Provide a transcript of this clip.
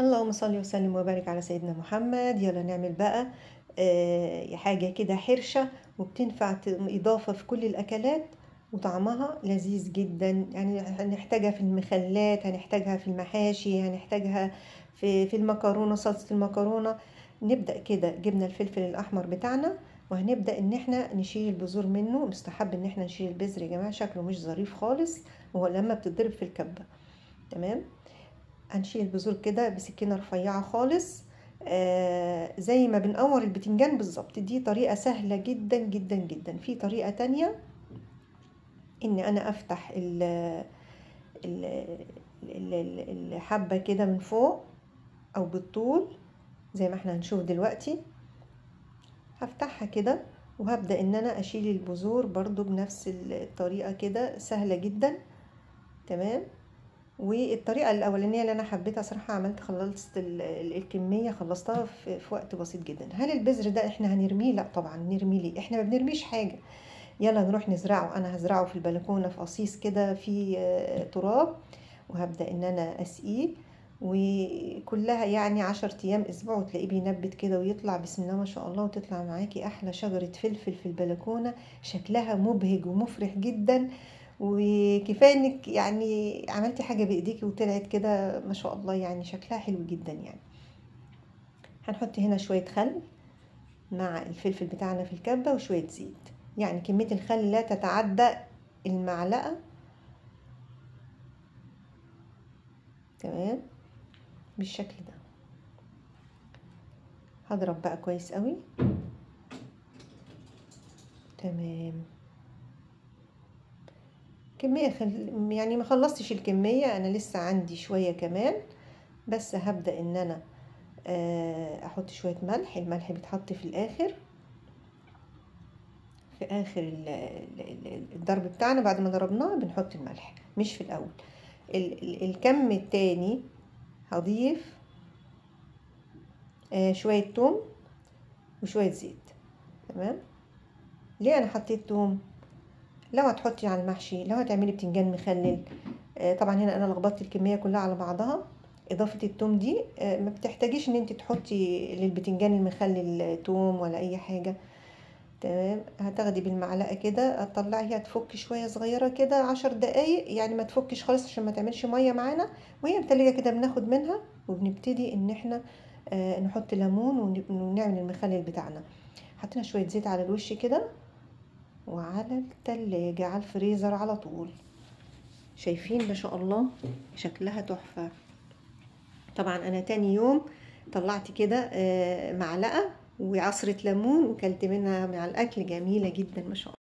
اللهم صل وسلم وبارك على سيدنا محمد. يلا نعمل بقى حاجة كده حرشة وبتنفع إضافة في كل الأكلات، وطعمها لذيذ جدا. يعني هنحتاجها في المخلات، هنحتاجها في المحاشي، هنحتاجها في المكرونة، صلصة المكرونة. نبدأ كده، جبنا الفلفل الأحمر بتاعنا وهنبدأ ان احنا نشيل البذور منه. مستحب ان احنا نشيل البذر يا جماعة، شكله مش ظريف خالص وهو لما بتضرب في الكبة. تمام. هنشيل البذور كده بسكينة رفيعة خالص، زي ما بنقور البتنجان بالظبط. دي طريقة سهلة جدا جدا جدا. في طريقة تانية، ان انا افتح ال- الحبة كده من فوق او بالطول زي ما احنا هنشوف دلوقتي. هفتحها كده وهبدأ ان انا اشيل البذور برضو بنفس الطريقة كده، سهلة جدا. تمام. والطريقه الاولانيه اللي انا حبيتها صراحه، خلصت الكميه، خلصتها في وقت بسيط جدا. هل البذر ده احنا هنرميه؟ لا طبعا. نرميه ليه؟ احنا ما بنرميش حاجه. يلا نروح نزرعه. انا هزرعه في البلكونه في قصيص كده في تراب، وهبدا ان انا اسقيه. وكلها يعني 10 ايام اسبوع وتلاقيه بينبت كده ويطلع بسم الله ما شاء الله، وتطلع معاكي احلى شجره فلفل في البلكونه. شكلها مبهج ومفرح جدا. وكفايه انك يعني عملتي حاجه بايديكي وطلعت كده ما شاء الله، يعني شكلها حلو جدا يعني. هنحط هنا شويه خل مع الفلفل بتاعنا في الكبه وشويه زيت. يعني كميه الخل لا تتعدى المعلقه. تمام، بالشكل ده. هضرب بقى كويس قوي. تمام. يعني ما خلصتش الكميه، انا لسه عندي شويه كمان. بس هبدا ان انا احط شويه ملح. الملح بيتحط في الاخر، في اخر الضرب بتاعنا. بعد ما ضربناه بنحط الملح، مش في الاول. الكم التاني هضيف شوية توم وشوية زيت. تمام. ليه انا حطيت توم؟ لو هتحطي على المحشي، لو هتعملي بتنجان مخلل، طبعا هنا انا لخبطت الكمية كلها على بعضها. اضافة التوم دي ما بتحتاجيش ان انت تحطي للبتنجان المخلل توم ولا اي حاجة. تمام. هتاخدي بالمعلقه كده، هتطلعيها تفك شويه صغيره كده 10 دقايق، يعني ما تفكش خالص عشان ما تعملش ميه معانا. وهي متلجه كده بناخد منها وبنبتدي ان احنا نحط ليمون ونعمل المخلل بتاعنا. حطينا شويه زيت على الوش كده، وعلى التلاجة على الفريزر على طول. شايفين ما شاء الله شكلها تحفه. طبعا انا تاني يوم طلعت كده معلقه وعصرة ليمون وكلت منها مع الاكل، جميله جدا ما شاء الله.